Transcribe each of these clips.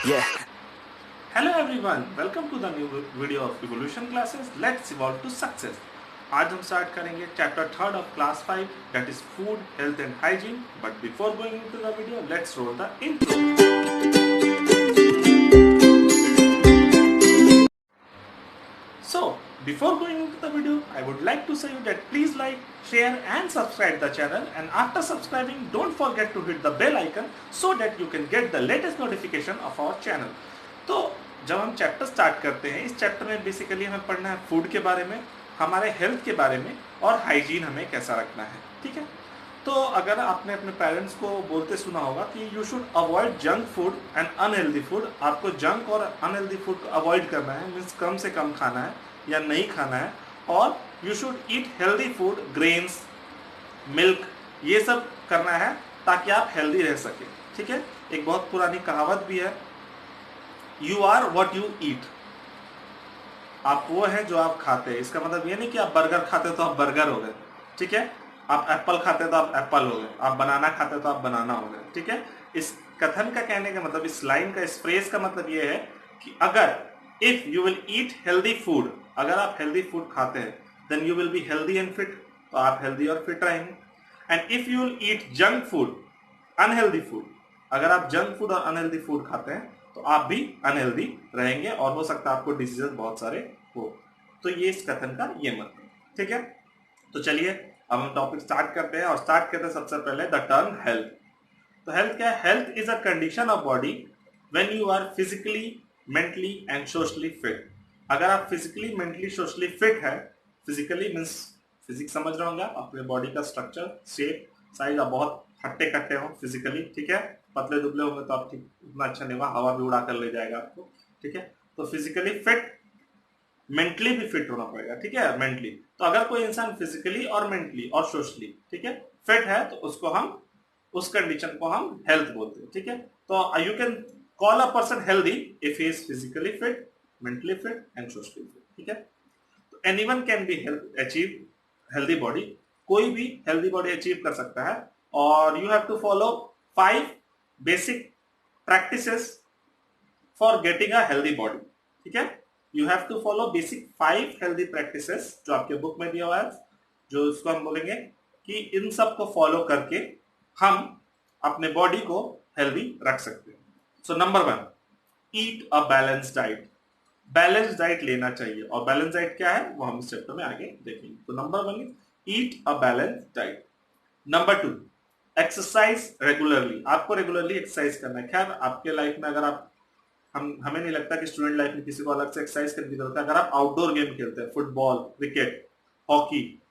Yeah. Hello everyone, welcome to the new video of evolution classes. Let's evolve to success. आज हम start करेंगे chapter third of class 5 that is food, health and hygiene. But before going into the video, let's roll the intro. So before going into the video, I would like to say you that please like, share and subscribe the channel, and after subscribing don't forget to hit the bell icon so that you can get the latest notification of our channel. तो जब हम chapter start करते हैं, इस chapter में basically हमें पढ़ना है फूड के बारे में, हमारे हेल्थ के बारे में और हाइजीन हमें कैसा रखना है, ठीक है। तो अगर आपने अपने पेरेंट्स को बोलते सुना होगा कि you should avoid junk food and unhealthy food, आपको जंक और अनहेल्दी फूड को अवॉइड करना है, मीन्स कम से कम खाना है या नहीं खाना है, और you should eat healthy food, grains, milk, ये सब करना है ताकि आप हेल्दी रह सके, ठीक है। एक बहुत पुरानी कहावत भी है, you are what you eat, आप वो है जो आप खाते हैं। इसका मतलब ये नहीं कि आप बर्गर खाते तो आप बर्गर हो गए, ठीक है। आप एप्पल खाते तो आप एप्पल हो गए, आप बनाना खाते तो आप बनाना हो गए, ठीक है। इस कथन का कहने का मतलब, इस लाइन का, इस फ्रेज का मतलब ये है कि अगर if you will eat healthy food, अगर आप हेल्दी फूड खाते हैं, then you will be healthy and fit, तो आप हेल्दी और फिट रहेंगे। And if you will eat junk food, unhealthy food, अगर आप जंक फूड और अनहेल्दी फूड खाते हैं तो आप भी अनहेल्दी रहेंगे और हो सकता है आपको डिजीजेस बहुत सारे हो। तो ये इस कथन का ये मतलब, ठीक है। तो चलिए अब हम टॉपिक स्टार्ट करते हैं, और स्टार्ट करते हैं सबसे पहले द टर्म हेल्थ। तो हेल्थ क्या है? Health is a condition of body when you are physically, mentally and socially fit. अगर आप फिजिकली, मेंटली, सोशली फिट है, फिजिकली मीन्स फिजिक्स समझ रहे होंगे आप, अपने बॉडी का स्ट्रक्चर, शेप, साइज, आप बहुत हट्टे कट्टे हो फिजिकली, ठीक है। पतले दुबले होंगे तो आप ठीक उतना अच्छा नहीं होगा, हवा भी उड़ा कर ले जाएगा आपको, ठीक है। तो फिजिकली फिट, मेंटली भी फिट होना पड़ेगा, ठीक है, मेंटली। तो अगर कोई इंसान फिजिकली और मेंटली और सोशली, ठीक है, फिट है, तो उसको हम, उस कंडीशन को हम हेल्थ बोलते हैं, ठीक है। तो you can call a person healthy if he is physically fit, mentally fit and socially fit, ठीक है। तो anyone can be achieve healthy body, कोई भी हेल्दी बॉडी अचीव कर सकता है। और you have to follow 5 basic practices for getting a healthy body, ठीक है। You have to follow basic 5 healthy practices जो आपके बुक में दिया हुआ है, जो इसको हम बोलेंगे कि इन सब को फॉलो करके हम अपने बॉडी को हेल्दी रख सकते हैं। So number 1, eat a balance diet. Balance diet लेना चाहिए, और बैलेंस डाइट क्या है वो हम इस चैप्टर में आगे देखेंगे। तो number 1 is eat a balance diet. Number 2, exercise regularly. आपको रेगुलरली एक्सरसाइज करना है। खैर आपके लाइफ में, अगर आप, हमें नहीं लगता कि स्टूडेंट लाइफ में किसी को अलग से एक्सरसाइज करने की जरूरत है। अगर आप आउटडोर गेम खेलते हैं, फुटबॉल, क्रिकेट, हॉकी,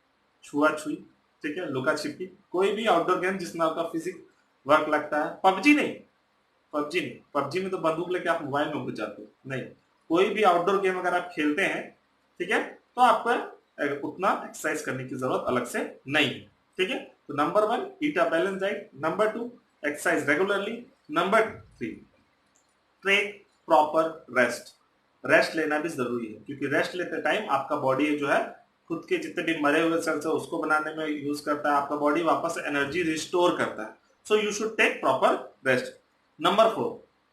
छुआ-छुई, ठीक है, लुका छिपी, कोई भी आउटडोर गेम जिसमें आपका फिजिक वर्क लगता है, पबजी नहीं, पबजी में तो बंदूक लेके आप मोबाइल में घुस जाते हो, नहीं, कोई भी आउटडोर गेम अगर आप खेलते हैं, ठीक है, तो आपको उतना एक्सरसाइज करने की जरूरत अलग से नहीं है, ठीक है। तो number 1, eat a balance diet. Number 2, exercise regularly. Number 3, take proper rest. Rest लेना भी जरूरी है, क्योंकि रेस्ट लेते टाइम आपका बॉडी जो है खुद के जितने भी मरे हुए सेल्स है उसको बनाने में यूज करता है, आपका बॉडी वापस एनर्जी रिस्टोर करता है। So you should take proper rest. Number 4,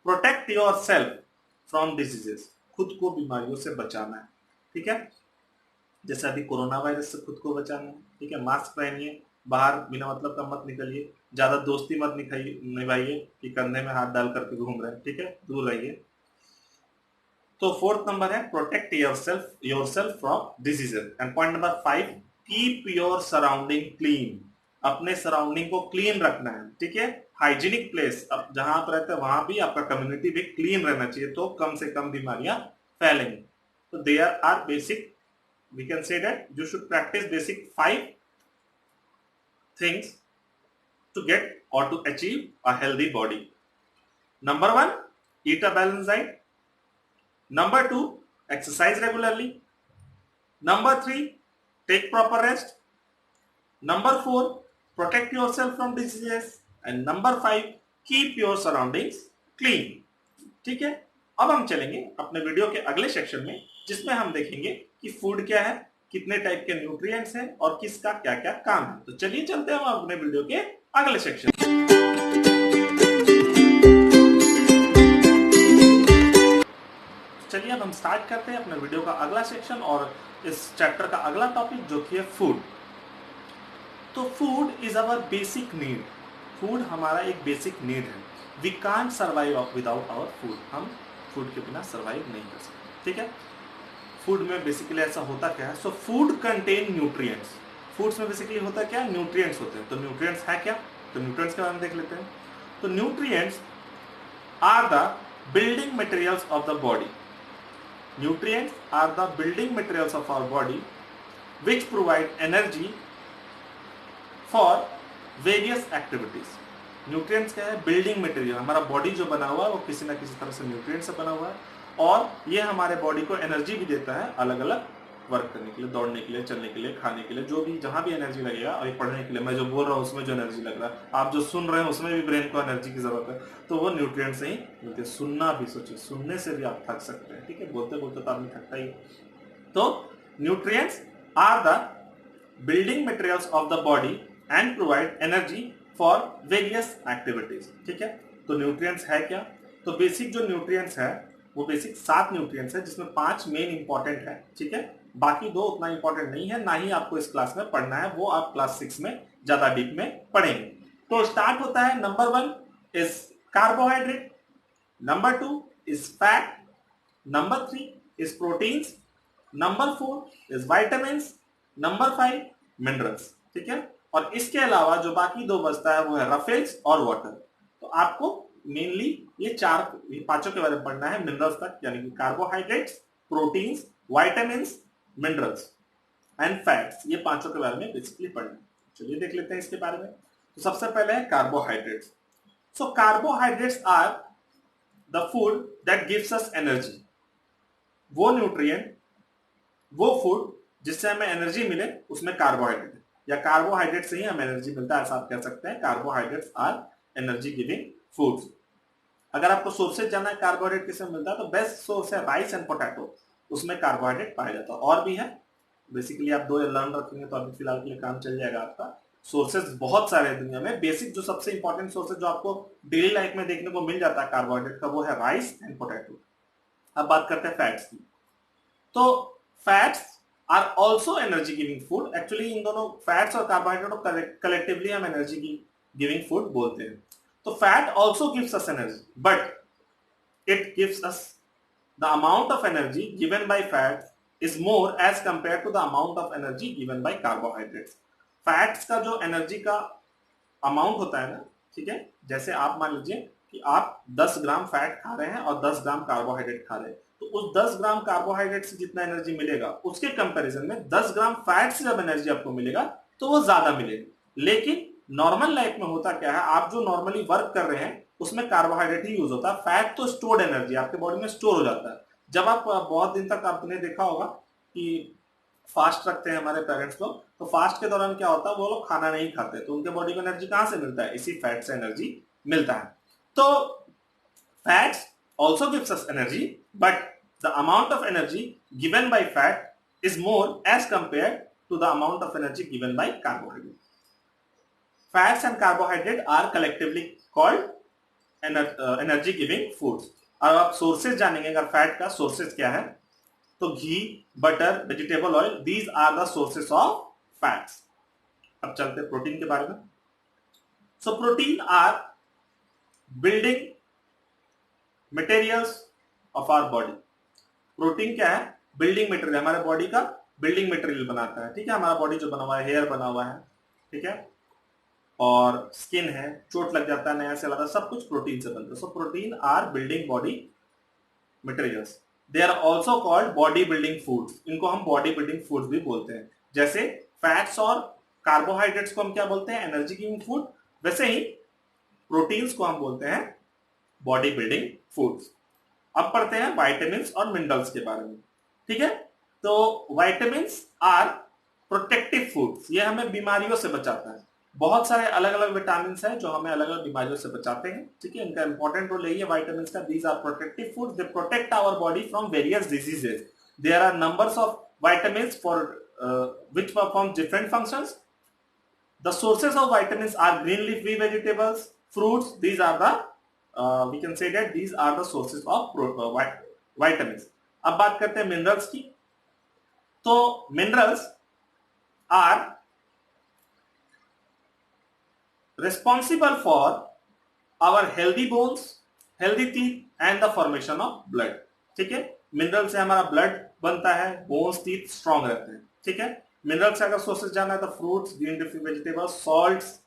protect yourself from diseases. खुद को बीमारियों से बचाना है, ठीक है। जैसे अभी कोरोना वायरस से खुद को बचाना है, ठीक है। मास्क पहनिए, बाहर बिना मतलब का मत निकलिए, ज्यादा दोस्ती मत निभाइए कि कंधे में हाथ डाल करके घूम रहे हैं, ठीक है, दूर रहिए। तो 4th नंबर है protect yourself from diseases. And point number 5, keep your surrounding clean. अपने सराउंडिंग को क्लीन रखना है, ठीक है। हाइजीनिक प्लेस, अब जहां आप रहते हैं वहां भी आपका कम्युनिटी भी क्लीन रहना चाहिए, तो कम से कम बीमारियां फैलेंगी। तो there are basic, we can say that you should practice basic 5 things to get or to achieve a healthy body. Number 1, eat a balanced diet. Number 2, exercise regularly. Number 3, take proper rest. Number 4, protect yourself from diseases. And number 5, keep your surroundings clean. ठीक है। अब हम चलेंगे अपने video के अगले section में, जिसमें हम देखेंगे कि फूड क्या है, कितने टाइप के न्यूट्रिएंट्स हैं और किसका क्या क्या काम है। तो चलिए चलते हैं हम अपने वीडियो के अगले सेक्शन। चलिए अब हम स्टार्ट करते हैं अपने वीडियो का अगला सेक्शन और इस चैप्टर का अगला टॉपिक जो कि है फूड। तो food is our basic need. Food हमारा एक बेसिक नीड है। We can't survive without our food. हम फूड के बिना सर्वाइव नहीं कर सकते, ठीक है। फूड में बेसिकली ऐसा होता क्या है, so food contain nutrients. Foods में बेसिकली होता क्या है, न्यूट्रिएंट्स होते हैं। तो न्यूट्रिएंट्स है क्या, तो न्यूट्रिएंट्स के बारे में देख लेते हैं। तो nutrients are the building materials of the body. Nutrients are the building materials of our body which provide energy for various activities. Nutrients क्या है, बिल्डिंग मटेरियल। हमारा बॉडी जो बना हुआ है वो किसी ना किसी तरह से न्यूट्रिएंट से बना हुआ है और ये हमारे बॉडी को एनर्जी भी देता है अलग अलग वर्क करने के लिए, दौड़ने के लिए, चलने के लिए, खाने के लिए, जो भी जहां भी एनर्जी लगेगा। और पढ़ने के लिए मैं जो बोल रहा हूँ उसमें जो एनर्जी लग रहा है, आप जो सुन रहे हैं उसमें भी ब्रेन को एनर्जी की जरूरत है, तो वो न्यूट्रिएंट से ही मिलते हैं। सुनना भी, सोचिए सुनने से भी आप थक सकते हैं, ठीक है, बोलते बोलते तो आदमी थकता ही। तो nutrients are the building materials of the body and provide energy for various activities, ठीक है। तो न्यूट्रिएंट्स है क्या, तो बेसिक जो न्यूट्रिएंट्स है वो बेसिक 7 न्यूट्रिएंट्स है, जिसमें 5 मेन इंपॉर्टेंट है, ठीक है। बाकी 2 उतना इंपॉर्टेंट नहीं है, ना ही आपको इस क्लास में पढ़ना है, वो आप क्लास 6 में ज्यादा डीप में पढ़ेंगे। तो स्टार्ट होता है, number 1 is carbohydrate, number 2 is fat, number 3 is proteins, number 4 is vitamins, number 5 minerals, ठीक है। और इसके अलावा जो बाकी 2 बचता है वो है रफेल्स और वाटर। तो आपको मेनली ये 5 के बारे में पढ़ना है, मिनरल्स तक, यानी कि carbohydrates, proteins, vitamins, minerals and fats, ये 5 के बारे में बेसिकली पढ़ना है। चलिए देख लेते हैं इसके बारे में। तो सबसे पहले है carbohydrates. So carbohydrates are the food that gives us energy. वो न्यूट्रिएंट, वो फूड जिससे हमें एनर्जी मिले, उसमें कार्बोहाइड्रेट है, या कार्बोहाइड्रेट से ही हमें एनर्जी मिलता है, ऐसा आप कह सकते हैं। Carbohydrates are energy giving foods. अगर आपको सोर्सेज जानना है कार्बोहाइड्रेट किससे मिलता है, तो बेस्ट सोर्स है राइस एंड पोटैटो, उसमें कार्बोहाइड्रेट पाया जाता है। और भी है, बेसिकली आप 2 लर्न रखेंगे तो अभी फिलहाल के लिए काम चल जाएगा आपका। सोर्सेज बहुत सारे हैं दुनिया में। बेसिक जो सबसे इंपॉर्टेंट सोर्सेज जो आपको डेली लाइफ में देखने को मिल जाता है कार्बोहाइड्रेट का, वो है राइस एंड पोटैटो। अब बात करते हैं फैट्स की। तो fats are also energy giving food. Actually इन दोनों फैट्स और कार्बोहाइड्रेट को कलेक्टिवली हम एनर्जी गिविंग फूड बोलते हैं। तो fat also gives us energy, but it gives us the amount of energy given by fat is more as compare to the amount of energy given by carbohydrates. Fats का जो energy का amount होता है ना, ठीक है, जैसे आप मान लीजिए कि आप 10 ग्राम फैट खा रहे हैं और 10 ग्राम कार्बोहाइड्रेट खा रहे हैं, तो उस 10 ग्राम कार्बोहाइड्रेट से जितना एनर्जी मिलेगा उसके कंपैरिजन में 10 ग्राम फैट से जब एनर्जी आपको मिलेगा तो वो ज्यादा मिलेगी। लेकिन नॉर्मल लाइफ में होता क्या है, आप जो नॉर्मली वर्क कर रहे हैं उसमें कार्बोहाइड्रेट ही यूज होता है। फैट तो स्टोर्ड एनर्जी आपके बॉडी में स्टोर हो जाता है। जब आप बहुत दिन तक, आपने देखा होगा कि फास्ट रखते हैं हमारे पेरेंट्स लोग, तो फास्ट के दौरान क्या होता है, वो लोग खाना नहीं खाते, तो उनके बॉडी को एनर्जी कहां से मिलता है, इसी फैट से एनर्जी मिलता है। तो fats also gives us energy, but the amount of energy given by fat is more as compare to the amount of energy given by carbohydrate. Fats and carbohydrate are collectively called energy giving foods। अब आप sources जानेंगे, अगर fat का sources क्या है, तो ghee, butter, vegetable oil, these are the sources of fats. अब चलते हैं प्रोटीन के बारे में। So protein are building materials of our body. Protein क्या है, बिल्डिंग मटेरियल, हमारे बॉडी का बिल्डिंग मटेरियल बनाता है, ठीक है। हमारा बॉडी जो बना हुआ है, हेयर बना हुआ है, ठीक है, और स्किन है, चोट लग जाता है, नया सेल आता है, सब कुछ प्रोटीन से बनता है। So protein are building body materials. They are also called body building foods. इनको हम बॉडी बिल्डिंग फूड्स भी बोलते हैं। जैसे फैट्स और कार्बोहाइड्रेट्स को हम क्या बोलते हैं, एनर्जी गिविंग फूड, वैसे ही प्रोटीन्स को हम बोलते हैं बॉडी बिल्डिंग फूड्स। अब पढ़ते हैं विटामिन्स और मिनरल्स के बारे में, ठीक है। तो विटामिन्स आर प्रोटेक्टिव फूड्स, ये हमें बीमारियों से बचाता है। बहुत सारे अलग अलग विटामिन हैं जो हमें अलग अलग बीमारियों से बचाते हैं, ठीक है। इनका इंपॉर्टेंट रोल यही है विटामिन का। These are protective food, they protect our body from various diseases. There are numbers of vitamins for which perform different functions. The sources of vitamins are green leafy vegetables, fruits. These are the we can say that these are the sources of vitamins. अब बात करते हैं minerals की। तो minerals are responsible for our healthy bones, healthy teeth and the formation of blood. ठीक है, mineral से हमारा ब्लड बनता है, बोन्स टीथ स्ट्रॉन्ग रहते हैं। ठीक है, मिनरल से अगर सोर्सेज जाना है तो fruits, green leafy vegetables, salts,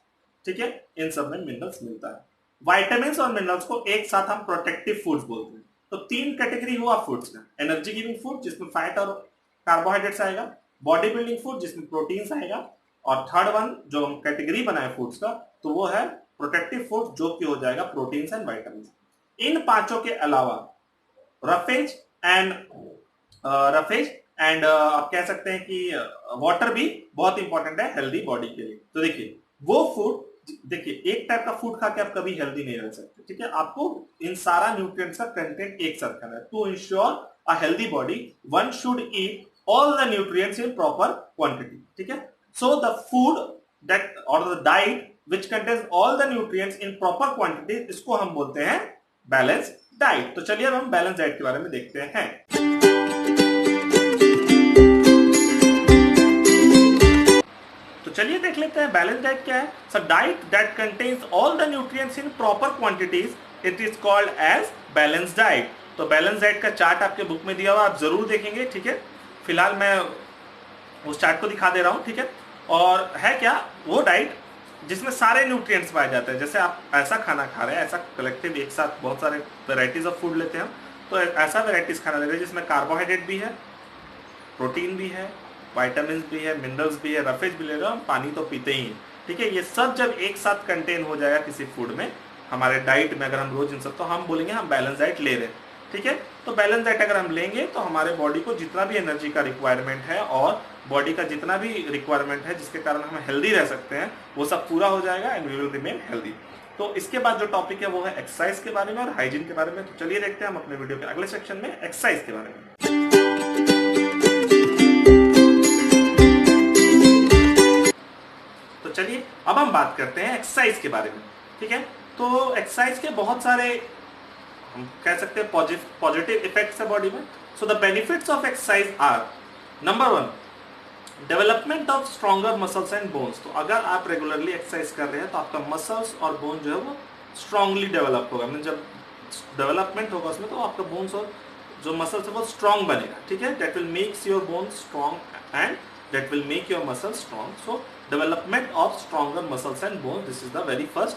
ठीक है, इन सब में मिनरल्स मिलता है। वाइटामिन और मिनरल्स को एक साथ हम प्रोटेक्टिव फूड्स बोलते हैं। तो तीन कैटेगरी हुआ फूड्स का, एनर्जी गिविंग फूड जिसमें फैट और कार्बोहाइड्रेट्स आएगा, बॉडी बिल्डिंग फूड जिसमें प्रोटीन्स आएगा, और थर्ड वन जो हम कैटेगरी बनाए फूड्स का तो वो है प्रोटेक्टिव फूड जो कि हो जाएगा प्रोटीन्स एंड वाइटामिन। इन पांचों के अलावा रफेज एंड आप कह सकते हैं कि वाटर भी बहुत इंपॉर्टेंट है हेल्दी बॉडी के लिए। तो देखिए वो फूड, देखिए एक टाइप का फूड खा के आप कभी हेल्दी नहीं रह सकते। ठीक है, आपको इन सारा न्यूट्रिएंट्स का कंटेंट एक साथ खाना है। To ensure a healthy body one should eat all the nutrients in proper quantity. ठीक है, सो द फूड दैट और the diet which contains all the nutrients in proper quantity, इसको हम बोलते हैं बैलेंस डाइट। तो चलिए अब हम बैलेंस डाइट के बारे में देखते हैं। तो चलिए देख लेते हैं बैलेंस डाइट क्या है। So diet that contains all the nutrients in proper quantities, it is called as balance diet. तो बैलेंस डाइट का चार्ट आपके बुक में दिया हुआ, आप जरूर देखेंगे। ठीक है, फिलहाल मैं उस चार्ट को दिखा दे रहा हूं। ठीक है, और है क्या वो डाइट जिसमें सारे न्यूट्रिएंट्स पाए जाते हैं। जैसे आप ऐसा खाना खा रहे हैं, ऐसा कलेक्टिव एक साथ बहुत सारे वेराइटीज ऑफ फूड लेते हैं, तो ऐसा वेराइटीज खाना ले रहे हैं जिसमें कार्बोहाइड्रेट भी है, प्रोटीन भी है, वाइटामिन भी है, मिनरल्स भी है, रफेज भी ले रहे हो, हम पानी तो पीते ही हैं। ठीक है, ये सब जब एक साथ कंटेन हो जाएगा किसी फूड में, हमारे डाइट में अगर हम रोज इन सब, तो हम बोलेंगे हम बैलेंस डाइट ले रहे हैं। ठीक है, तो बैलेंस डाइट अगर हम लेंगे तो हमारे बॉडी को जितना भी एनर्जी का रिक्वायरमेंट है और बॉडी का जितना भी रिक्वायरमेंट है जिसके कारण हम हेल्दी रह सकते हैं, वो सब पूरा हो जाएगा and we will remain healthy. तो इसके बाद जो टॉपिक है वो है एक्सरसाइज के बारे में और हाइजीन के बारे में। तो चलिए देखते हैं हम अपने वीडियो के अगले सेक्शन में एक्सरसाइज के बारे में। तो चलिए अब हम बात करते हैं एक्सरसाइज के बारे में। ठीक है, तो एक्सरसाइज के बहुत सारे हम कह सकते हैं पॉजिटिव इफेक्ट्स है बॉडी में। So the benefits of exercise are, number one, development of stronger muscles and bones. तो अगर आप रेगुलरली एक्सरसाइज कर रहे हैं तो आपका मसल्स और बोन जो है वो स्ट्रांगली डेवलप होगा। मतलब जब डेवलपमेंट होगा उसमें तो आपका बोन्स और जो मसल्स है वो स्ट्रांग बनेगा। ठीक है, that will makes your bone strong and that will make your muscle strong. So development of stronger muscles and bones, this is the very first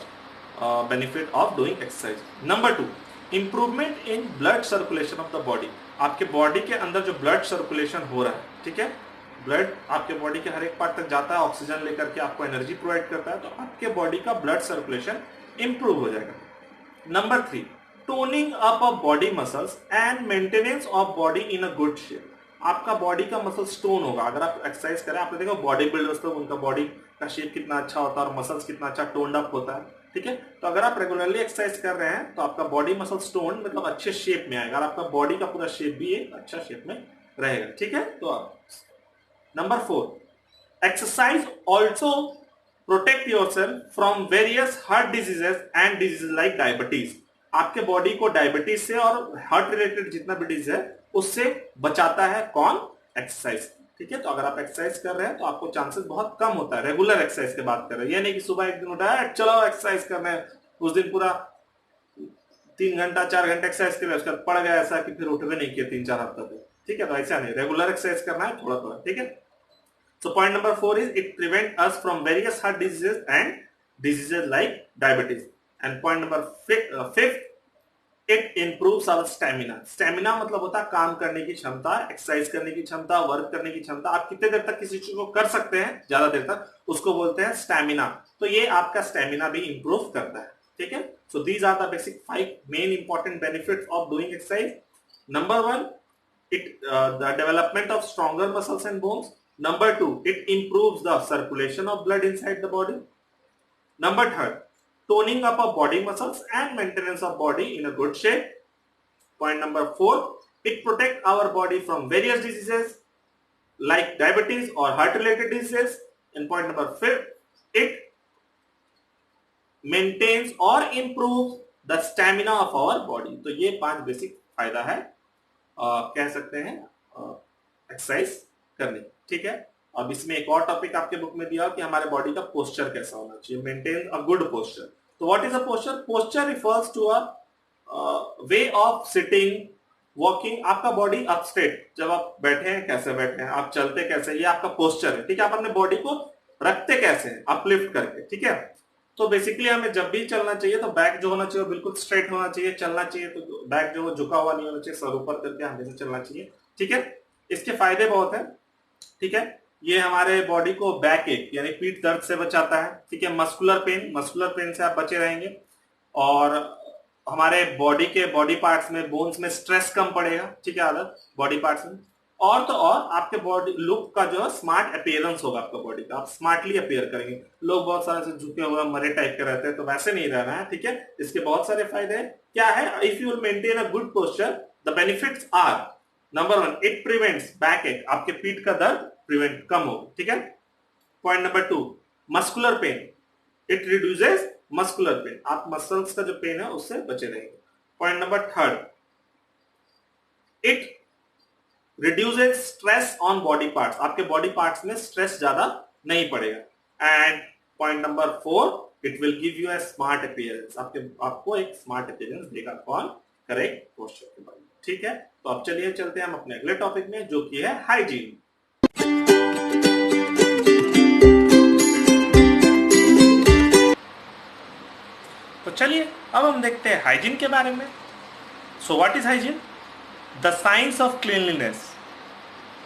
benefit of doing exercise. Number two, improvement in blood circulation of the body. आपके body के अंदर जो blood circulation हो रहा है, ठीक है, blood आपके बॉडी के हर एक पार्ट तक जाता है, ऑक्सीजन लेकर के आपको एनर्जी प्रोवाइड करता है, तो आपके बॉडी का ब्लड सर्कुलेशन इंप्रूव हो जाएगा। Number three, toning up of body muscles and maintenance of body in a good shape. आपका बॉडी का मसल स्टोन होगा अगर आप एक्सरसाइज करें। आपने देखो बॉडी बिल्डर्स तो उनका बॉडी का शेप कितना अच्छा होता है और मसल्स कितना अच्छा टोन्ड अप होता है। ठीक है, तो अगर आप रेगुलरली एक्सरसाइज कर रहे हैं तो आपका बॉडी मसल स्टोन मतलब अच्छे शेप में आएगा और आपका बॉडी का पूरा शेप भी एक अच्छा शेप में रहेगा। ठीक है, तो आप number four, exercise also protect yourself from various heart diseases and disease like diabetes. आपके बॉडी को डायबिटीज से और हार्ट रिलेटेड जितना भी डिजीज है उससे बचाता है कौन? एक्सरसाइज। ठीक है, तो अगर आप एक्सरसाइज कर रहे हैं तो आपको चांसेस बहुत कम होता है। रेगुलर एक्सरसाइज की बात कर रहे हैं, ये नहीं कि सुबह एक दिन उठाया चलो एक्सरसाइज करना है, उस दिन पूरा 3 घंटा 4 घंटा एक्सरसाइज कर उसके बाद पड़ गया ऐसा कि फिर उठवे नहीं किया 3-4 हफ्ता तक। ठीक है, तो ऐसा नहीं, रेगुलर एक्सरसाइज करना है थोड़ा थोड़ा। ठीक है, so point number 4 is it prevent us from various heart diseases and diseases like diabetes. And point number 5, it improves our stamina. Stamina मतलब होता है काम करने की क्षमता, एक्सरसाइज करने की क्षमता, वर्क करने की क्षमता। आप कितने देर तक किसी चीज को कर सकते हैं, ज्यादा देर तक, उसको बोलते हैं स्टैमिना। तो ये आपका स्टैमिना भी इंप्रूव करता है। ठीक है, so these are the basic 5 main important benefits of doing exercise. Number 1, the development of stronger muscles and bones. Number 2, it improves the circulation of blood inside the body. Number 3, toning up of body muscles and maintenance of body in a good shape. Point number 4, it protects our body from various diseases like diabetes or heart related diseases. And point number 5, it maintains or improves the stamina of our body. तो ये 5 basic फायदा है कह सकते हैं exercise करनी। ठीक है, अब इसमें एक और टॉपिक आपके बुक में दिया कि हमारे बॉडी का पोस्चर कैसा होना चाहिए, मेंटेन अ गुड पोस्चर। तो what is a posture? Posture refers to a way of sitting, walking. आपका बॉडी अप स्ट्रेट, जब आप बैठे हैं कैसे बैठे हैं, आप चलते कैसे, ये आपका पोस्चर है। ठीक है, आप अपने बॉडी को रखते कैसे हैं, अपलिफ्ट करके। ठीक है, तो बेसिकली हमें जब भी चलना चाहिए तो बैक जो होना चाहिए बिल्कुल स्ट्रेट होना चाहिए। चलना चाहिए तो बैक जो झुका हुआ नहीं होना चाहिए, सर ऊपर करके हमेशा चलना चाहिए। ठीक है, इसके फायदे बहुत हैं। ठीक है, ये हमारे बॉडी को बैक एक यानी पीठ दर्द से बचाता है। ठीक है, मस्कुलर पेन से आप बचे रहेंगे। और हमारे बॉडी के बॉडी पार्ट्स में, बोन्स में स्ट्रेस कम पड़ेगा। ठीक है, अलग बॉडी पार्ट्स में। और तो और आपके बॉडी लुक का जो है स्मार्ट अपीयरेंस होगा आपका बॉडी का, आप स्मार्टली अपीयर करेंगे। लोग बहुत सारे से झुके हुए मरे टाइप के रहते हैं, तो वैसे नहीं रहना है। ठीक है, इसके बहुत सारे फायदे हैं। क्या है? If you maintain a good posture, the benefits are, number 1, it prevents back ache, आपके पीठ का दर्द प्रिवेंट कम हो। ठीक है, point number 2, muscular pain, it reduces muscular pain, आप मसल्स का जो पेन है उससे बचे रहेंगे। Point number 3, it reduces stress on body parts, आपके बॉडी पार्ट्स में स्ट्रेस ज्यादा नहीं पड़ेगा। And point number 4, it will give you a smart appearance, आपको एक स्मार्ट अपीयरेंस देगा। कौन? करेक्ट पोस्चर के बारे में। ठीक है, तो अब चलिए चलते हैं हम अपने अगले टॉपिक में, जो कि है हाइजीन। तो चलिए अब हम देखते हैं हाइजीन के बारे में। So what is hygiene? The science of cleanliness.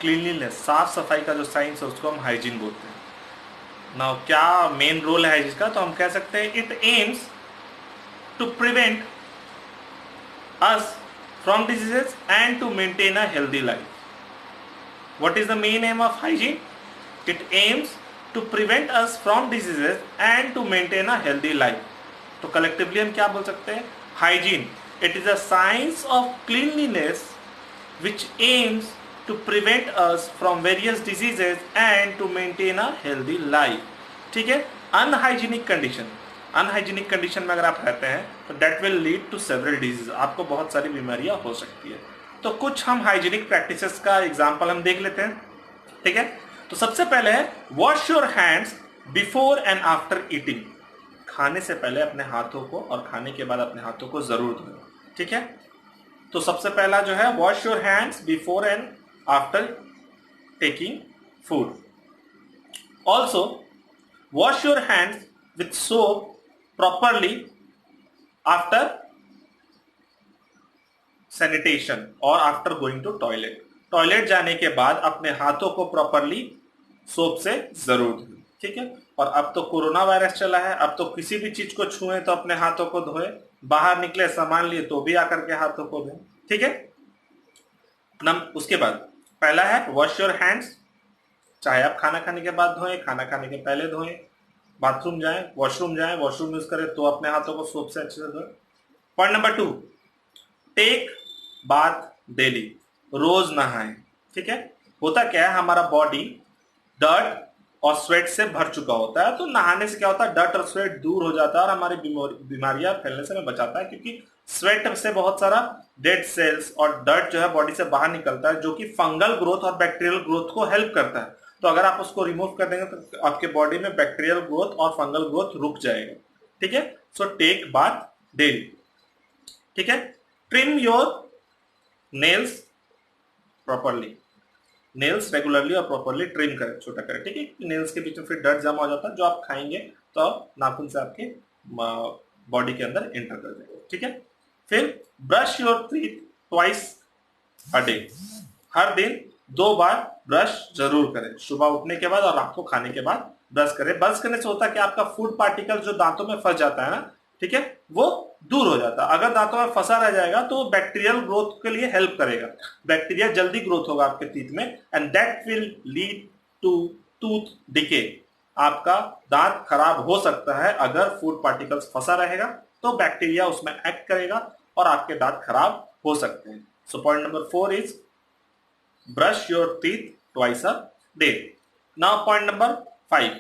Cleanliness, साफ सफाई का जो साइंस है उसको हम हाइजीन बोलते हैं। नाउ क्या मेन रोल है हाइजीन का? तो हम कह सकते हैं it aims to prevent us from diseases and to maintain a healthy life. What is the main aim of hygiene? It aims to prevent us from diseases and to maintain a healthy life. तो collectively हम क्या बोल सकते हैं? Hygiene, it is a science of cleanliness which aims to prevent us from various diseases and to maintain a healthy life. ठीक है, unhygienic condition में अगर आप रहते हैं तो that will lead to several diseases, आपको बहुत सारी बीमारियां हो सकती है। तो कुछ हम हाइजीनिक प्रैक्टिसेस का एग्जांपल हम देख लेते हैं। ठीक है, तो सबसे पहले है wash your hands before and after eating. खाने से पहले अपने हाथों को और खाने के बाद अपने हाथों को जरूर धोएं। ठीक है, तो सबसे पहला जो है wash your hands before and after taking food. Also wash your hands with soap properly after sanitation और after going to toilet. Toilet जाने के बाद अपने हाथों को प्रॉपरली सोप से जरूर धोएं। ठीक है, और अब तो कोरोना वायरस चला है, अब तो किसी भी चीज को छुएं तो अपने हाथों को धोएं, बाहर निकले सामान लिए तो भी आकर के हाथों को धोएं। ठीक है, उसके बाद पहला है वॉश योर हैंड्स, चाहे आप खाना खाने के बाद धोएं, खाना खाने के पहले धोएं, बाथरूम जाएं, वॉशरूम यूज करें तो अपने हाथों को सोप से अच्छे से धोएं। Point number 2, take bath daily, रोज नहाएं। ठीक है, होता क्या है, हमारा बॉडी डर्ट और स्वेट से भर चुका होता है, तो नहाने से क्या होता है, डर्ट और स्वेट दूर हो जाता है और हमारी बीमारियां फैलने से बचाता है, क्योंकि स्वेट से बहुत सारा डेड सेल्स और डर्ट जो है बॉडी से बाहर निकलता है, जो कि फंगल ग्रोथ और बैक्टीरियल ग्रोथ को हेल्प करता है। तो अगर आप उसको रिमूव कर देंगे तो आपके बॉडी में बैक्टीरियल ग्रोथ और फंगल ग्रोथ रुक जाएगा। ठीक है, सो टेक बाथ डेली। ठीक है, trim your nails properly, nails regularly और प्रॉपरली ट्रिम करें, छोटा करें। ठीक है, नेल्स के बीच में फिर डर्ट जमा हो जाता है जो आप खाएंगे तो नाखून से आपके बॉडी के अंदर एंटर कर देंगे। ठीक है, फिर brush your teeth twice a day, हर दिन 2 बार ब्रश जरूर करें, सुबह उठने के बाद और रात को खाने के बाद ब्रश करें। ब्रश करने से होता है कि आपका फूड पार्टिकल जो दांतों में फंस जाता है ना, ठीक है, वो दूर हो जाता है। अगर दांतों में फंसा रह जाएगा तो बैक्टीरियल ग्रोथ के लिए हेल्प करेगा, बैक्टीरिया जल्दी ग्रोथ होगा आपके टीथ में, and that will lead to tooth decay. आपका दांत खराब हो सकता है अगर फूड पार्टिकल्स फंसा रहेगा, तो बैक्टीरिया उसमें एक्ट करेगा और आपके दांत खराब हो सकते हैं। So point number 4 is brush your teeth twice a day. Now point number 5,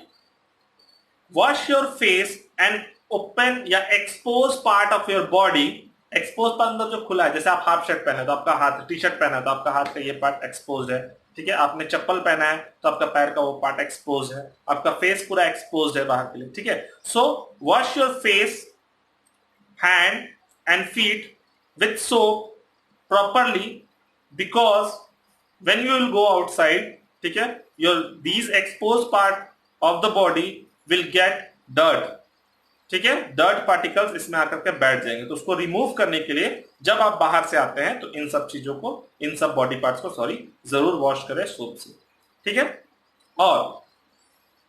wash your face and open या expose part of your body expose part अंदर जो खुला है, जैसे आप हाफ शर्ट पहने तो आपका हाथ, टी शर्ट पहना है तो आपका हाथ का ये पार्ट एक्सपोज है, ठीक है। आपने चप्पल पहना है तो आपका पैर का वो पार्ट एक्सपोज है, आपका फेस पूरा एक्सपोज है बाहर के लिए, ठीक है। So wash your face, hand and feet with soap properly, because when you will go outside, ठीक है, your these exposed part of the body will get dirt, ठीक है, डर्ट पार्टिकल्स इसमें आकर के बैठ जाएंगे। तो उसको रिमूव करने के लिए जब आप बाहर से आते हैं तो इन सब चीजों को, इन सब बॉडी पार्ट्स को जरूर वॉश करें सोप से, ठीक है। और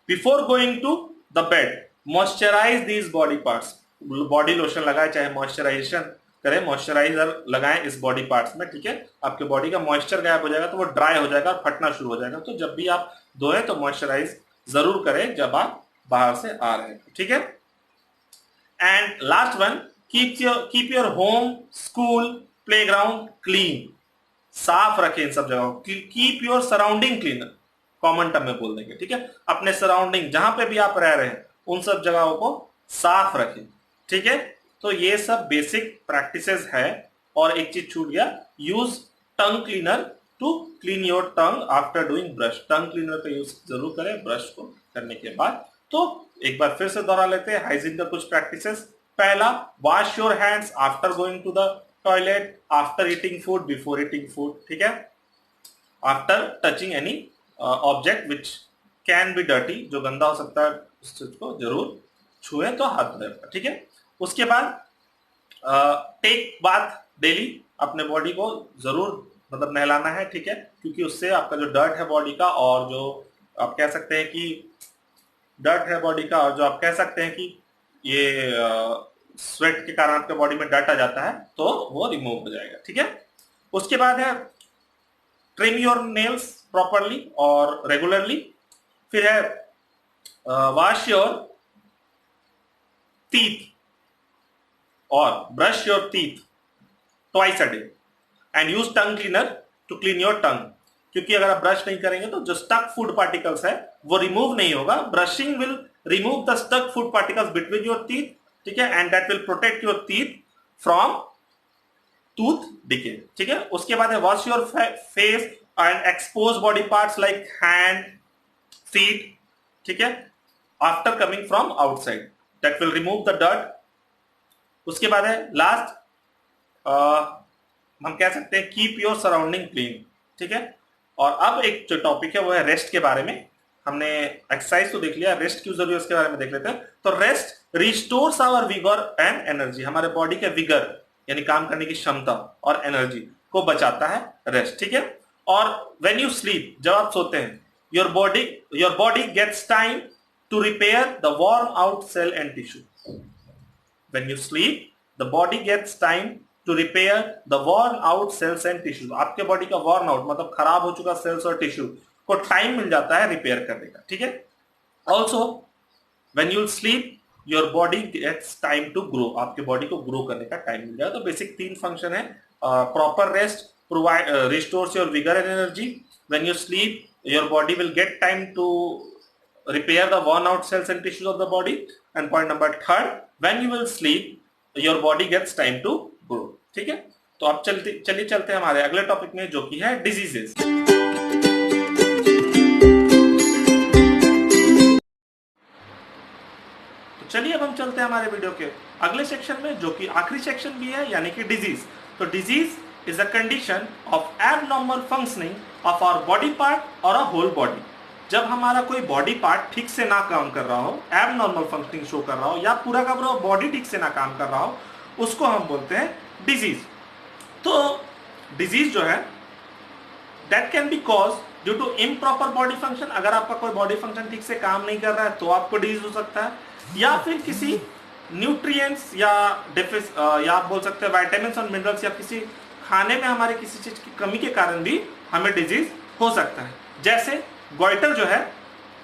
before going to the bed moisturise these body parts, body lotion लगाए चाहे मॉइस्चराइजेशन करें, मॉइस्चराइजर लगाएं इस बॉडी पार्ट्स में, ठीक है। आपके बॉडी का मॉइस्चर गायब हो जाएगा तो वो ड्राई हो जाएगा और फटना शुरू हो जाएगा। तो जब भी आप धोएं तो मॉइस्चराइज जरूर करें जब आप बाहर से आ रहे हैं, ठीक है। And last one, keep your home, school, playground clean, साफ रखें इन सब जगहों। Keep your surrounding clean, common term में बोल देंगे, ठीक है। अपने सराउंडिंग जहां पे भी आप रह रहे हैं उन सब जगहों को साफ रखें, ठीक है। तो ये सब बेसिक प्रैक्टिसेस है। और एक चीज छूट गया, use tongue cleaner to clean your tongue after doing brush. Tongue cleaner का यूज जरूर करें ब्रश को करने के बाद। तो एक बार फिर से दोहरा लेते हैं हाइजीन का कुछ प्रैक्टिसेस। पहला, wash your hands after going to the toilet, after eating food, before eating food, ठीक है। After touching any object which can be dirty, जो गंदा हो सकता है उस चीज को जरूर छुए तो हाथ धोए, ठीक है। उसके बाद टेक बाथ डेली, अपने बॉडी को जरूर मतलब नहलाना है, ठीक है, क्योंकि उससे आपका जो डर्ट है बॉडी का, और जो आप कह सकते हैं कि डर्ट है बॉडी का, और जो आप कह सकते हैं कि ये स्वेट के कारण आपके बॉडी में डर्ट आ जाता है तो वो रिमूव हो जाएगा, ठीक है। उसके बाद है ट्रिम योर नेल्स प्रॉपरली और रेगुलरली। फिर है wash your teeth or brush your teeth twice a day and use tongue cleaner to clean your tongue, क्योंकि अगर आप ब्रश नहीं करेंगे तो जो स्टक फूड पार्टिकल्स है वो रिमूव नहीं होगा। Brushing will remove the stock food particles between your teeth, ठीक है, and that will protect your teeth from tooth decay, ठीक है। उसके बाद है wash your face and expose body parts like hand, feet, ठीक है, after coming from outside, that will remove the dirt. उसके बाद है लास्ट, हम कह सकते हैं कीप योर सराउंडिंग क्लीन, ठीक है। और अब एक जो टॉपिक है वो है रेस्ट के बारे में। हमने एक्सरसाइज तो देख लिया, रेस्ट क्यों जरूरी है उसके बारे में देख लेते हैं। तो rest restores our vigour and energy, हमारे बॉडी के विगर यानी काम करने की क्षमता और एनर्जी को बचाता है रेस्ट, ठीक है। और व्हेन यू स्लीप, जब आप सोते हैं, your body gets time to repair the worn out cell and tissue. When you sleep, the body gets time to repair the worn out cells and tissues. आपके body का worn out मतलब खराब हो चुका सेल्स और tissue को time मिल जाता है रिपेयर करने का, ठीक है। Also, when you sleep, your body gets time to grow. आपके बॉडी को ग्रो करने का टाइम मिल जाएगा। तो बेसिक 3 फंक्शन है। Proper rest provide restores your vigor and energy. When you sleep, your body will get time to repair the worn out cells and tissues of the body. And point number 3, when you will sleep, your body gets time to grow, ठीक है। तो अब चलिए चलते हैं हमारे अगले topic में जो कि है डिजीजेस। तो चलिए अब हम चलते हैं हमारे वीडियो के अगले सेक्शन में, जो कि आखिरी सेक्शन भी है, यानी कि डिजीज। तो disease is a condition of abnormal functioning of our body part or a whole body. जब हमारा कोई बॉडी पार्ट ठीक से ना काम कर रहा हो, एबनॉर्मल फंक्शनिंग शो कर रहा हो, या पूरा का पूरा बॉडी ठीक से ना काम कर रहा हो, उसको हम बोलते हैं डिजीज। तो डिजीज जो है that can be cause due to improper body function. अगर आपका कोई बॉडी फंक्शन ठीक से काम नहीं कर रहा है तो आपको डिजीज हो सकता है, या फिर किसी न्यूट्रिएंट्स या आप बोल सकते हैं विटामिन्स और मिनरल्स, या किसी खाने में हमारे किसी चीज की कमी के कारण भी हमें डिजीज हो सकता है। जैसे गोइटर जो है,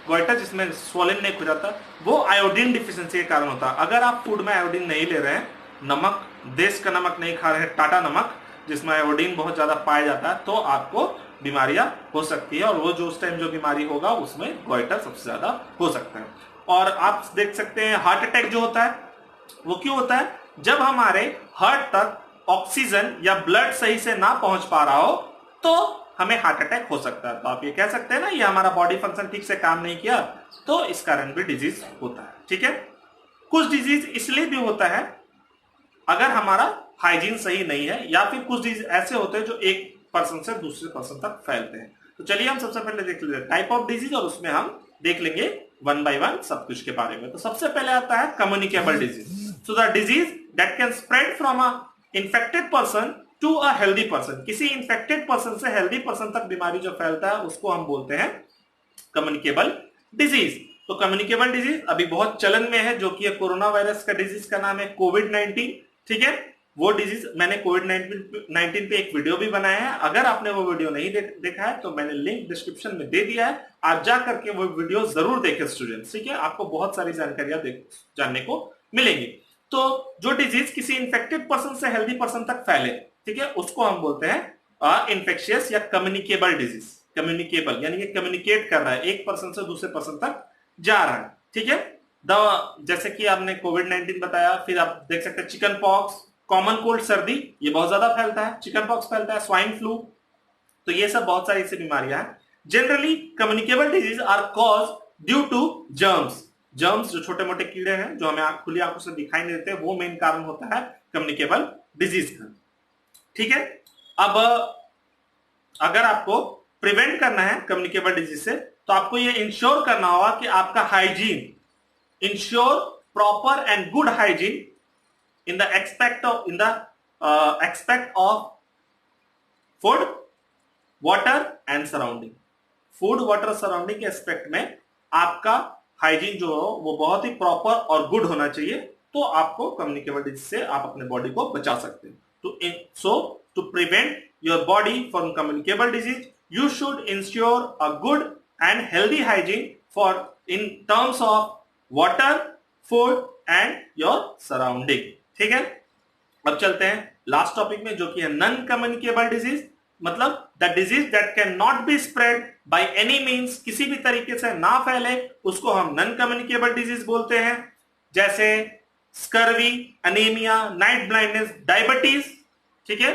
गोइटर जिसमें स्वोलन नेक हो जाता है, वो आयोडीन डिफिशिएंसी के कारण होता है। अगर आप फूड में आयोडीन नहीं ले रहे हैं, नमक, देश का नमक नहीं खा रहे हैं, टाटा नमक जिसमें आयोडीन बहुत ज्यादा पाया जाता है, तो आपको बीमारियां हो सकती है। और वो जो उस टाइम जो बीमारी होगा उसमें गोइटर सबसे ज्यादा हो सकता है। और आप देख सकते हैं हार्ट अटैक जो होता है वो क्यों होता है, जब हमारे हार्ट तक ऑक्सीजन या ब्लड सही से ना पहुंच पा रहा हो तो हमें हार्ट अटैक हो सकता है। तो आप ये कह सकते हैं ना, ये हमारा बॉडी फंक्शन ठीक से काम नहीं किया, तो इस कारण भी डिजीज होता है। ठीक है, कुछ डिजीज इसलिए भी होता है अगर हमारा हाइजीन सही नहीं है, या फिर कुछ डिजीज ऐसे होते हैं जो एक पर्सन से दूसरे पर्सन तक फैलते हैं। तो चलिए हम सबसे पहले देख लेते हैं टाइप ऑफ डिजीज, और उसमें हम देख लेंगे वन बाय वन सब कुछ के बारे में। तो सबसे पहले आता है communicable disease. So the disease that can spread from a infected person to a healthy person. किसी इन्फेक्टेड पर्सन से हेल्दी पर्सन तक बीमारी जो फैलता है उसको हम बोलते हैं कम्युनिकेबल डिजीज। तो कम्युनिकेबल डिजीज अभी बहुत चलन में है, जो कि कोरोना वायरस का डिजीज का नाम है कोविड-19। ठीक है, वो डिजीज मैंने कोविड-19 पे एक वीडियो भी बनाया है। अगर आपने वो वीडियो नहीं देखा है तो मैंने लिंक डिस्क्रिप्शन में दे दिया है, आप जा करके वो वीडियो जरूर देखें स्टूडेंट्स। ठीक है, आपको बहुत सारी जानकारियां जानने को मिलेंगी। तो जो डिजीज किसी इन्फेक्टेड पर्सन से हेल्दी पर्सन तक फैले, ठीक है, उसको हम बोलते हैं इन्फेक्शियस या कम्युनिकेबल डिजीज। कम्युनिकेबल यानी कि कम्युनिकेट कर रहा है, एक पर्सन से दूसरे पर्सन तक जा रहा है। ठीक है, जैसे कि आपने कोविड-19 बताया, फिर आप देख सकते हैं चिकन पॉक्स, कॉमन कोल्ड सर्दी, ये बहुत ज्यादा फैलता है, चिकन पॉक्स फैलता है, स्वाइन फ्लू, तो ये सब बहुत सारी ऐसी बीमारियां हैं। Generally communicable disease are cause due to germs. Germs जो छोटे मोटे कीड़े हैं जो हमें खुली आंखों से दिखाई नहीं देते, वो मेन कारण होता है कम्युनिकेबल डिजीज का। ठीक है, अब अगर आपको प्रिवेंट करना है कम्युनिकेबल डिजीज से, तो आपको ये इंश्योर करना होगा कि आपका hygiene, ensure proper and good hygiene in the aspect of food, water and surrounding। Food water surrounding के एस्पेक्ट में आपका हाइजीन जो हो वो बहुत ही प्रॉपर और गुड होना चाहिए, तो आपको कम्युनिकेबल डिजीज से आप अपने बॉडी को बचा सकते हैं। To prevent your body from communicable disease you should ensure a good and healthy hygiene for in terms of water, food and your surrounding. ठीक है, अब चलते हैं लास्ट टॉपिक में, जो कि है नॉन कम्युनिकेबल डिजीज। मतलब the disease that can not be spread by any means, किसी भी तरीके से ना फैले, उसको हम नॉन कम्युनिकेबल डिजीज बोलते हैं। जैसे scurvy, anaemia, night blindness, diabetes, ठीक है,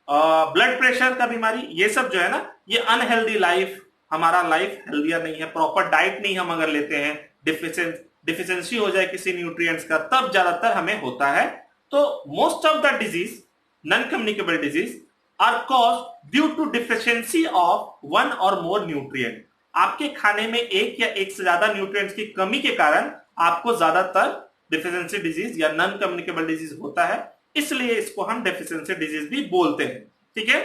ब्लड प्रेशर का बीमारी, ये सब जो है ना, ये अनहेल्दी लाइफ, हमारा लाइफ हेल्दियर नहीं है, प्रॉपर डाइट नहीं हम अगर लेते हैं, डिफिशियंसी हो जाए किसी न्यूट्रिएंट्स का, तब ज्यादातर हमें होता है। तो most of the disease, non communicable disease are caused due to deficiency of one or more nutrient. आपके खाने में एक या एक से ज्यादा न्यूट्रिएंट्स की कमी के कारण आपको ज्यादातर डिफिशियंसी डिजीज या नॉन कम्युनिकेबल डिजीज होता है, इसलिए इसको हम डिफिशियंसी डिजीज भी बोलते हैं। ठीक है,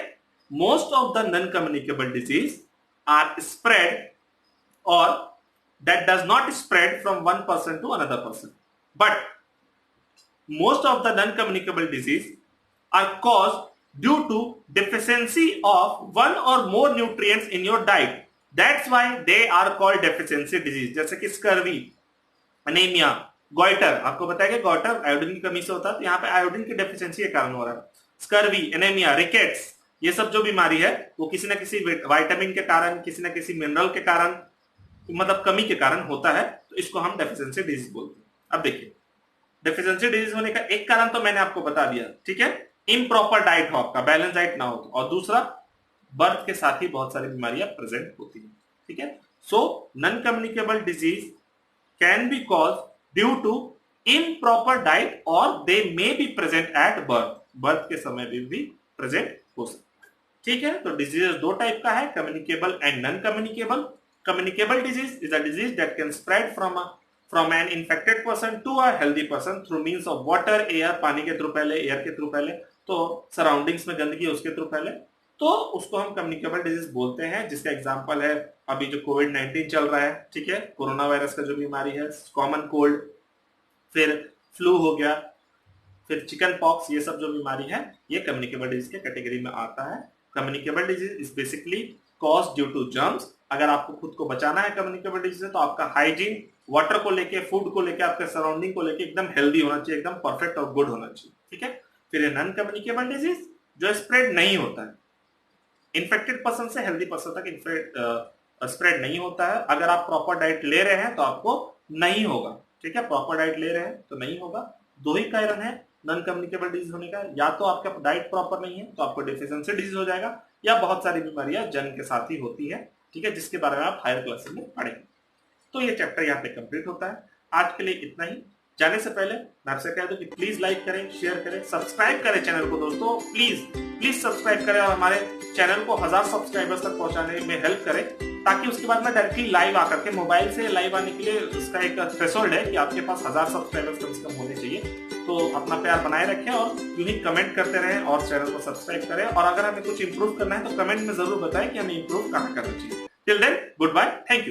most of the non communicable disease are spread or that does not spread from one person to another person, but most of the non-communicable disease are caused due to deficiency of one or more nutrients in your diet, that's why they are called deficiency disease। जैसे कि scurvy, anaemia, goitre, आपको बताया कि goitre iodine की कमी से होता है, तो यहाँ पे आयोडीन की डेफिशिएंसी के कारण हो रहा है। स्कर्वी, एनीमिया, रिकेट्स, ये सब जो बीमारी है वो किसी न किसी विटामिन के कारण, किसी न किसी मिनरल के कारण, मतलब कमी के कारण होता है, तो इसको हम डेफिशिएंसी डिजीज बोलते हैं। अब देखिए, डेफिशिएंसी डिजीज होने का एक कारण तो मैंने आपको बता दिया, ठीक है, इम्प्रॉपर डाइट हो, आपका बैलेंस डाइट ना हो, और दूसरा बर्थ के साथ ही बहुत सारी बीमारियां प्रेजेंट होती हैं। ठीक है, so non communicable disease can be cause due to improper diet और they may be present at birth, birth के समय भी प्रेजेंट हो सकता है। ठीक है, तो डिजीज दो टाइप का है, communicable and non communicable. Communicable disease is a disease that can spread from an infected person to a healthy person through means of water, air, पानी के थ्रू पहले, एयर के थ्रू पहले, तो सराउंडिंग्स में गंदगी उसके थ्रू पहले, तो उसको हम कम्युनिकेबल डिजीज बोलते हैं। जिसका एग्जांपल है अभी जो कोविड-19 चल रहा है, ठीक है, कोरोना वायरस का जो बीमारी है, कॉमन कोल्ड, फिर फ्लू हो गया, फिर चिकन पॉक्स, ये सब जो बीमारी है ये कम्युनिकेबल डिजीज के कैटेगरी में आता है। Communicable disease is basically cause due to germs. अगर आपको खुद को बचाना है कम्युनिकेबल डिजीज से, तो आपका हाइजीन, वाटर को लेके, फूड को लेके, आपके सराउंडिंग को लेके एकदम हेल्दी होना चाहिए, एकदम परफेक्ट और गुड होना चाहिए। ठीक है, फिर ये नॉन कम्युनिकेबल डिजीज जो स्प्रेड नहीं होता है, इन्फेक्टेड पर्सन से हेल्दी पर्सन तक स्प्रेड नहीं होता है। अगर आप प्रॉपर डाइट ले रहे हैं तो आपको नहीं होगा। ठीक है, प्रॉपर डाइट ले रहे हैं तो नहीं होगा। दो ही कारण है, नॉन कम्युनिकेबल डिजीज होने का, या तो आपका डाइट प्रॉपर नहीं है तो आपको डेफिशिएंसी डिजीज हो जाएगा, या बहुत सारी बीमारियां जन्म के साथ ही होती है, ठीक है, जिसके बारे में आप हायर क्लासेस में पढ़ेंगे। तो ये चैप्टर यहाँ पे कंप्लीट होता है। आज के लिए इतना ही। जाने से पहले मैं आपसे कह दूं कि प्लीज लाइक करें, शेयर करें, सब्सक्राइब करें चैनल को दोस्तों, प्लीज सब्सक्राइब करें और हमारे चैनल को 1000 सब्सक्राइबर्स तक पहुंचाने में हेल्प करें, ताकि उसके बाद में डायरेक्टली लाइव आकर के, मोबाइल से लाइव आने के लिए उसका एक थ्रेशोल्ड है कि आपके पास 1000 सब्सक्राइबर्स कम से कम होने चाहिए। तो अपना प्यार बनाए रखें और यूं ही कमेंट करते रहें और चैनल को सब्सक्राइब करें, और अगर हमें कुछ इंप्रूव करना है तो कमेंट में जरूर बताएं कि हमें इंप्रूव कहाँ करना चाहिए। Till then, good bye, thank you.